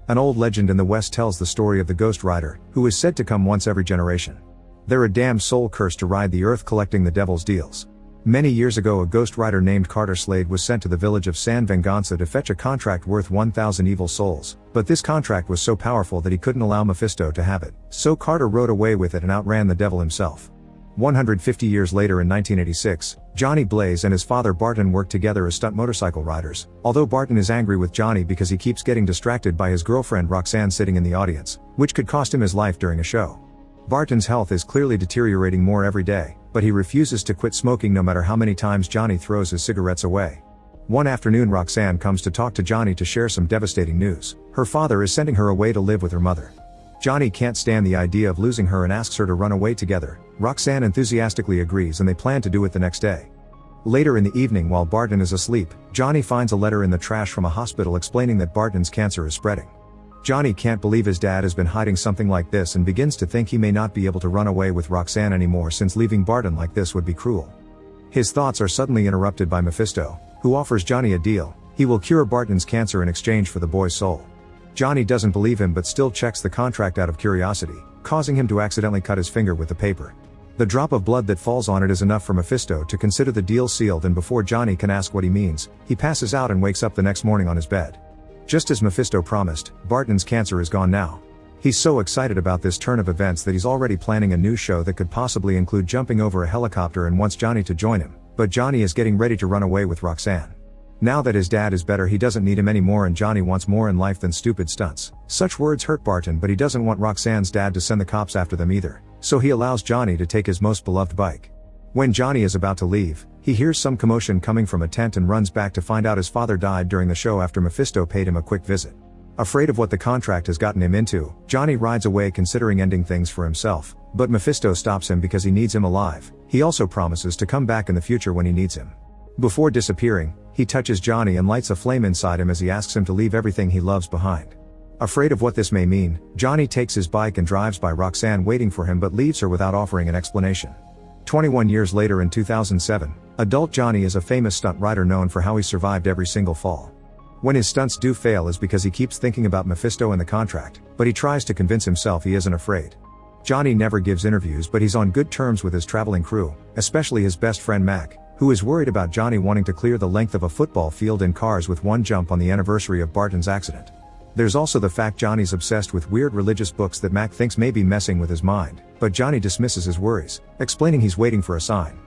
An old legend in the West tells the story of the Ghost Rider, who is said to come once every generation. They're a damned soul cursed to ride the earth collecting the devil's deals. Many years ago a ghost rider named Carter Slade was sent to the village of San Venganza to fetch a contract worth 1,000 evil souls, but this contract was so powerful that he couldn't allow Mephisto to have it, so Carter rode away with it and outran the devil himself. 150 years later in 1986, Johnny Blaze and his father Barton worked together as stunt motorcycle riders, although Barton is angry with Johnny because he keeps getting distracted by his girlfriend Roxanne sitting in the audience, which could cost him his life during a show. Barton's health is clearly deteriorating more every day, but he refuses to quit smoking no matter how many times Johnny throws his cigarettes away. One afternoon Roxanne comes to talk to Johnny to share some devastating news. Her father is sending her away to live with her mother. Johnny can't stand the idea of losing her and asks her to run away together. Roxanne enthusiastically agrees and they plan to do it the next day. Later in the evening while Barton is asleep, Johnny finds a letter in the trash from a hospital explaining that Barton's cancer is spreading. Johnny can't believe his dad has been hiding something like this and begins to think he may not be able to run away with Roxanne anymore since leaving Barton like this would be cruel. His thoughts are suddenly interrupted by Mephisto, who offers Johnny a deal. He will cure Barton's cancer in exchange for the boy's soul. Johnny doesn't believe him but still checks the contract out of curiosity, causing him to accidentally cut his finger with the paper. The drop of blood that falls on it is enough for Mephisto to consider the deal sealed, and before Johnny can ask what he means, he passes out and wakes up the next morning on his bed. Just as Mephisto promised, Barton's cancer is gone now. He's so excited about this turn of events that he's already planning a new show that could possibly include jumping over a helicopter and wants Johnny to join him, but Johnny is getting ready to run away with Roxanne. Now that his dad is better he doesn't need him anymore and Johnny wants more in life than stupid stunts. Such words hurt Barton but he doesn't want Roxanne's dad to send the cops after them either, so he allows Johnny to take his most beloved bike. When Johnny is about to leave, he hears some commotion coming from a tent and runs back to find out his father died during the show after Mephisto paid him a quick visit. Afraid of what the contract has gotten him into, Johnny rides away considering ending things for himself, but Mephisto stops him because he needs him alive. He also promises to come back in the future when he needs him. Before disappearing, he touches Johnny and lights a flame inside him as he asks him to leave everything he loves behind. Afraid of what this may mean, Johnny takes his bike and drives by Roxanne waiting for him but leaves her without offering an explanation. 21 years later in 2007, adult Johnny is a famous stunt rider known for how he survived every single fall. When his stunts do fail is because he keeps thinking about Mephisto and the contract, but he tries to convince himself he isn't afraid. Johnny never gives interviews but he's on good terms with his traveling crew, especially his best friend Mac, who is worried about Johnny wanting to clear the length of a football field in cars with one jump on the anniversary of Barton's accident. There's also the fact Johnny's obsessed with weird religious books that Mac thinks may be messing with his mind, but Johnny dismisses his worries, explaining he's waiting for a sign.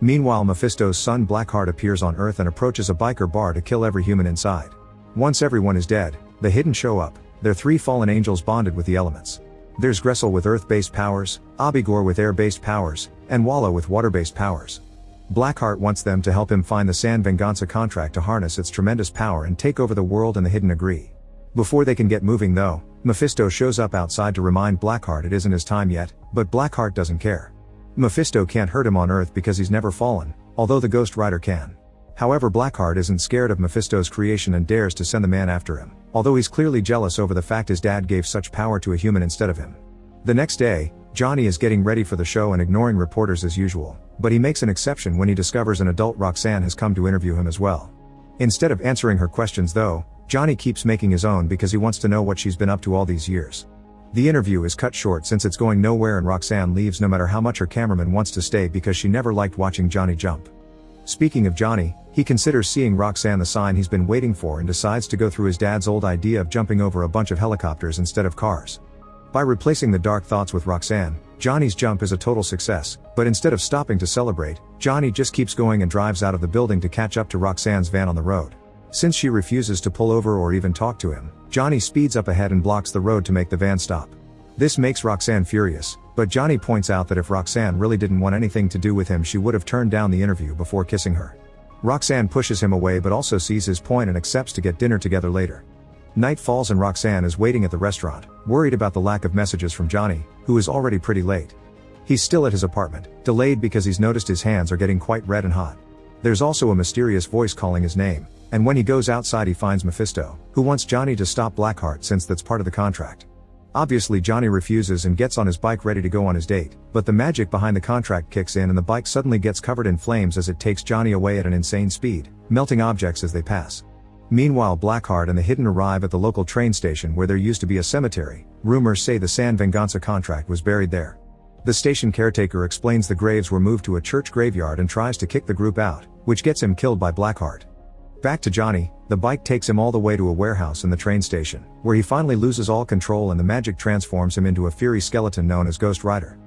Meanwhile Mephisto's son Blackheart appears on Earth and approaches a biker bar to kill every human inside. Once everyone is dead, the Hidden show up. They're three fallen angels bonded with the elements. There's Gressel with Earth-based powers, Abigor with air-based powers, and Walla with water-based powers. Blackheart wants them to help him find the San Venganza contract to harness its tremendous power and take over the world, and the Hidden agree. Before they can get moving though, Mephisto shows up outside to remind Blackheart it isn't his time yet, but Blackheart doesn't care. Mephisto can't hurt him on Earth because he's never fallen, although the Ghost Rider can. However, Blackheart isn't scared of Mephisto's creation and dares to send the man after him, although he's clearly jealous over the fact his dad gave such power to a human instead of him. The next day, Johnny is getting ready for the show and ignoring reporters as usual, but he makes an exception when he discovers an adult Roxanne has come to interview him as well. Instead of answering her questions though, Johnny keeps making his own because he wants to know what she's been up to all these years. The interview is cut short since it's going nowhere and Roxanne leaves no matter how much her cameraman wants to stay because she never liked watching Johnny jump. Speaking of Johnny, he considers seeing Roxanne the sign he's been waiting for and decides to go through his dad's old idea of jumping over a bunch of helicopters instead of cars. By replacing the dark thoughts with Roxanne, Johnny's jump is a total success, but instead of stopping to celebrate, Johnny just keeps going and drives out of the building to catch up to Roxanne's van on the road. Since she refuses to pull over or even talk to him, Johnny speeds up ahead and blocks the road to make the van stop. This makes Roxanne furious, but Johnny points out that if Roxanne really didn't want anything to do with him she would have turned down the interview before kissing her. Roxanne pushes him away but also sees his point and accepts to get dinner together later. Night falls and Roxanne is waiting at the restaurant, worried about the lack of messages from Johnny, who is already pretty late. He's still at his apartment, delayed because he's noticed his hands are getting quite red and hot. There's also a mysterious voice calling his name, and when he goes outside he finds Mephisto, who wants Johnny to stop Blackheart since that's part of the contract. Obviously Johnny refuses and gets on his bike ready to go on his date, but the magic behind the contract kicks in and the bike suddenly gets covered in flames as it takes Johnny away at an insane speed, melting objects as they pass. Meanwhile, Blackheart and the Hidden arrive at the local train station where there used to be a cemetery. Rumors say the San Venganza contract was buried there. The station caretaker explains the graves were moved to a church graveyard and tries to kick the group out, which gets him killed by Blackheart. Back to Johnny, the bike takes him all the way to a warehouse in the train station, where he finally loses all control and the magic transforms him into a fiery skeleton known as Ghost Rider.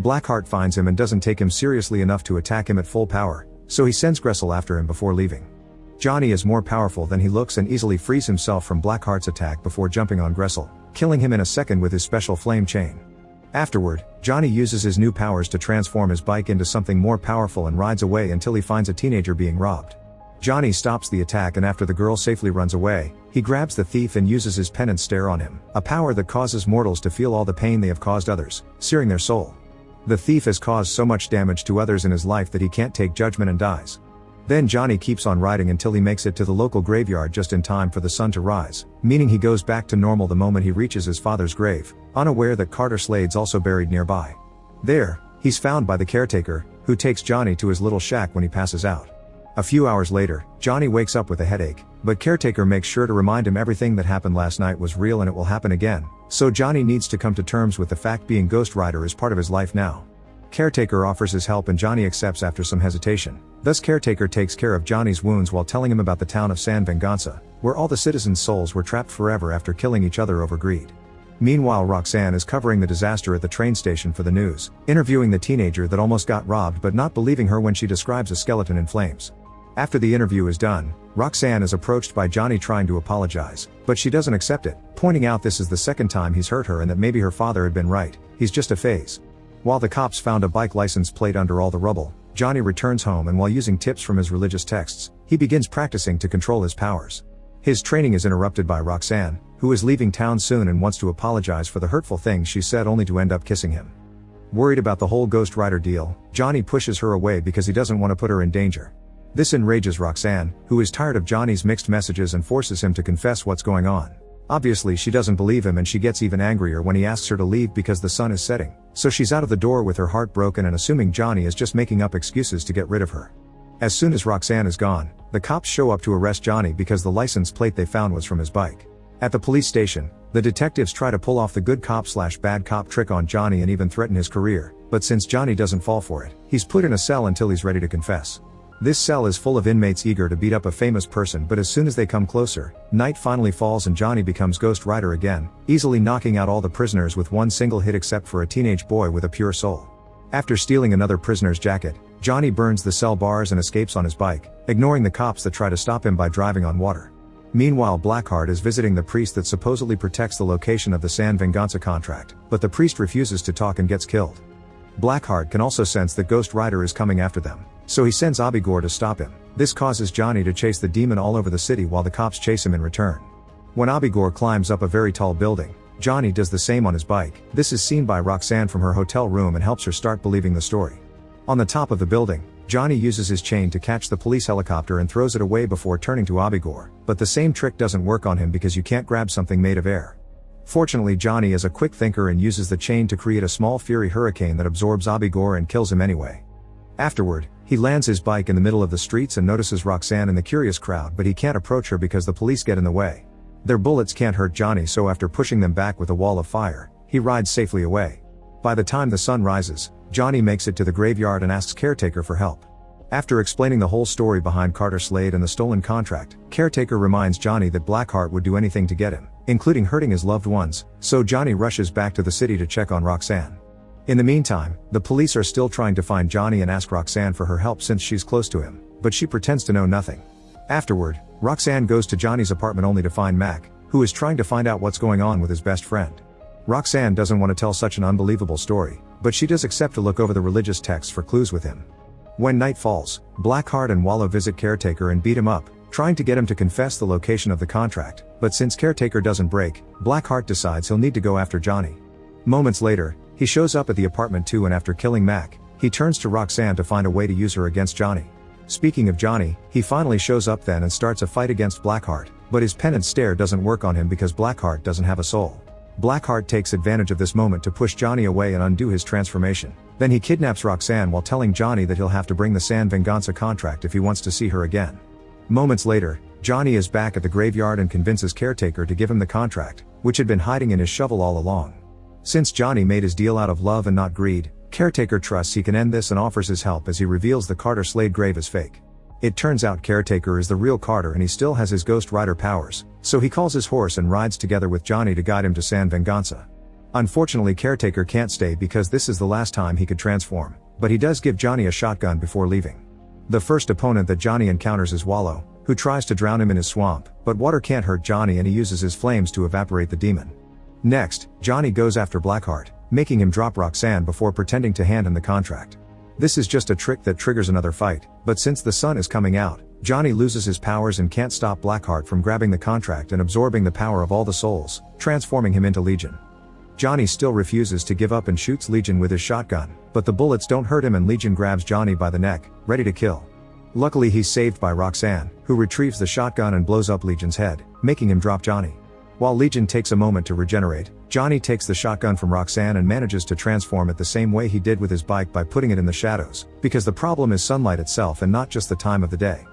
Blackheart finds him and doesn't take him seriously enough to attack him at full power, so he sends Gressel after him before leaving. Johnny is more powerful than he looks and easily frees himself from Blackheart's attack before jumping on Gressel, killing him in a second with his special flame chain. Afterward, Johnny uses his new powers to transform his bike into something more powerful and rides away until he finds a teenager being robbed. Johnny stops the attack, and after the girl safely runs away, he grabs the thief and uses his penance stare on him, a power that causes mortals to feel all the pain they have caused others, searing their soul. The thief has caused so much damage to others in his life that he can't take judgment and dies. Then Johnny keeps on riding until he makes it to the local graveyard just in time for the sun to rise, meaning he goes back to normal the moment he reaches his father's grave, unaware that Carter Slade's also buried nearby. There, he's found by the caretaker, who takes Johnny to his little shack when he passes out. A few hours later, Johnny wakes up with a headache, but caretaker makes sure to remind him everything that happened last night was real and it will happen again, so Johnny needs to come to terms with the fact being Ghost Rider is part of his life now. Caretaker offers his help and Johnny accepts after some hesitation. Thus caretaker takes care of Johnny's wounds while telling him about the town of San Venganza, where all the citizens' souls were trapped forever after killing each other over greed. Meanwhile, Roxanne is covering the disaster at the train station for the news, interviewing the teenager that almost got robbed but not believing her when she describes a skeleton in flames. After the interview is done, Roxanne is approached by Johnny trying to apologize, but she doesn't accept it, pointing out this is the second time he's hurt her and that maybe her father had been right, he's just a phase. While the cops found a bike license plate under all the rubble, Johnny returns home and while using tips from his religious texts, he begins practicing to control his powers. His training is interrupted by Roxanne, who is leaving town soon and wants to apologize for the hurtful things she said only to end up kissing him. Worried about the whole Ghost Rider deal, Johnny pushes her away because he doesn't want to put her in danger. This enrages Roxanne, who is tired of Johnny's mixed messages and forces him to confess what's going on. Obviously she doesn't believe him and she gets even angrier when he asks her to leave because the sun is setting, so she's out of the door with her heart broken and assuming Johnny is just making up excuses to get rid of her. As soon as Roxanne is gone, the cops show up to arrest Johnny because the license plate they found was from his bike. At the police station, the detectives try to pull off the good cop/bad cop trick on Johnny and even threaten his career, but since Johnny doesn't fall for it, he's put in a cell until he's ready to confess. This cell is full of inmates eager to beat up a famous person, but as soon as they come closer, night finally falls and Johnny becomes Ghost Rider again, easily knocking out all the prisoners with one single hit except for a teenage boy with a pure soul. After stealing another prisoner's jacket, Johnny burns the cell bars and escapes on his bike, ignoring the cops that try to stop him by driving on water. Meanwhile, Blackheart is visiting the priest that supposedly protects the location of the San Venganza contract, but the priest refuses to talk and gets killed. Blackheart can also sense that Ghost Rider is coming after them, so he sends Abigor to stop him. This causes Johnny to chase the demon all over the city while the cops chase him in return. When Abigor climbs up a very tall building, Johnny does the same on his bike. This is seen by Roxanne from her hotel room and helps her start believing the story. On the top of the building, Johnny uses his chain to catch the police helicopter and throws it away before turning to Abigor, but the same trick doesn't work on him because you can't grab something made of air. Fortunately, Johnny is a quick thinker and uses the chain to create a small fury hurricane that absorbs Abigor and kills him anyway. Afterward, he lands his bike in the middle of the streets and notices Roxanne in the curious crowd, but he can't approach her because the police get in the way. Their bullets can't hurt Johnny, so after pushing them back with a wall of fire, he rides safely away. By the time the sun rises, Johnny makes it to the graveyard and asks Caretaker for help. After explaining the whole story behind Carter Slade and the stolen contract, Caretaker reminds Johnny that Blackheart would do anything to get him, including hurting his loved ones, so Johnny rushes back to the city to check on Roxanne. In the meantime, the police are still trying to find Johnny and ask Roxanne for her help since she's close to him, but she pretends to know nothing. Afterward, Roxanne goes to Johnny's apartment only to find Mac, who is trying to find out what's going on with his best friend. Roxanne doesn't want to tell such an unbelievable story, but she does accept to look over the religious texts for clues with him. When night falls, Blackheart and Wallow visit Caretaker and beat him up, trying to get him to confess the location of the contract, but since Caretaker doesn't break, Blackheart decides he'll need to go after Johnny. Moments later, he shows up at the apartment too, and after killing Mac, he turns to Roxanne to find a way to use her against Johnny. Speaking of Johnny, he finally shows up then and starts a fight against Blackheart, but his penance stare doesn't work on him because Blackheart doesn't have a soul. Blackheart takes advantage of this moment to push Johnny away and undo his transformation. Then he kidnaps Roxanne while telling Johnny that he'll have to bring the San Venganza contract if he wants to see her again. Moments later, Johnny is back at the graveyard and convinces Caretaker to give him the contract, which had been hiding in his shovel all along. Since Johnny made his deal out of love and not greed, Caretaker trusts he can end this and offers his help as he reveals the Carter Slade grave is fake. It turns out Caretaker is the real Carter and he still has his Ghost Rider powers, so he calls his horse and rides together with Johnny to guide him to San Venganza. Unfortunately, Caretaker can't stay because this is the last time he could transform, but he does give Johnny a shotgun before leaving. The first opponent that Johnny encounters is Wallow, who tries to drown him in his swamp, but water can't hurt Johnny and he uses his flames to evaporate the demon. Next, Johnny goes after Blackheart, making him drop Roxanne before pretending to hand him the contract. This is just a trick that triggers another fight, but since the sun is coming out, Johnny loses his powers and can't stop Blackheart from grabbing the contract and absorbing the power of all the souls, transforming him into Legion. Johnny still refuses to give up and shoots Legion with his shotgun, but the bullets don't hurt him and Legion grabs Johnny by the neck, ready to kill. Luckily he's saved by Roxanne, who retrieves the shotgun and blows up Legion's head, making him drop Johnny. While Legion takes a moment to regenerate, Johnny takes the shotgun from Roxanne and manages to transform it the same way he did with his bike by putting it in the shadows, because the problem is sunlight itself and not just the time of the day.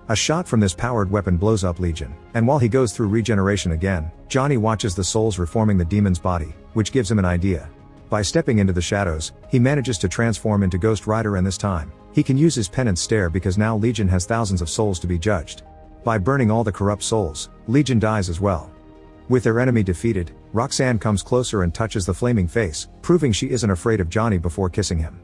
A shot from this powered weapon blows up Legion, and while he goes through regeneration again, Johnny watches the souls reforming the demon's body, which gives him an idea. By stepping into the shadows, he manages to transform into Ghost Rider and this time, he can use his penance stare because now Legion has thousands of souls to be judged. By burning all the corrupt souls, Legion dies as well. With their enemy defeated, Roxanne comes closer and touches the flaming face, proving she isn't afraid of Johnny before kissing him.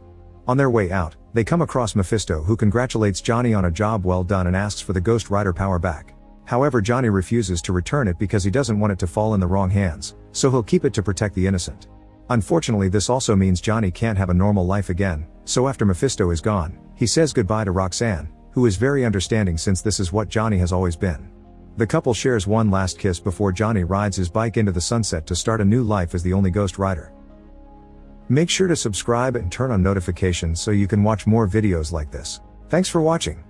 On their way out, they come across Mephisto who congratulates Johnny on a job well done and asks for the Ghost Rider power back. However, Johnny refuses to return it because he doesn't want it to fall in the wrong hands, so he'll keep it to protect the innocent. Unfortunately, this also means Johnny can't have a normal life again, so after Mephisto is gone, he says goodbye to Roxanne, who is very understanding since this is what Johnny has always been. The couple shares one last kiss before Johnny rides his bike into the sunset to start a new life as the only Ghost Rider. Make sure to subscribe and turn on notifications so you can watch more videos like this. Thanks for watching.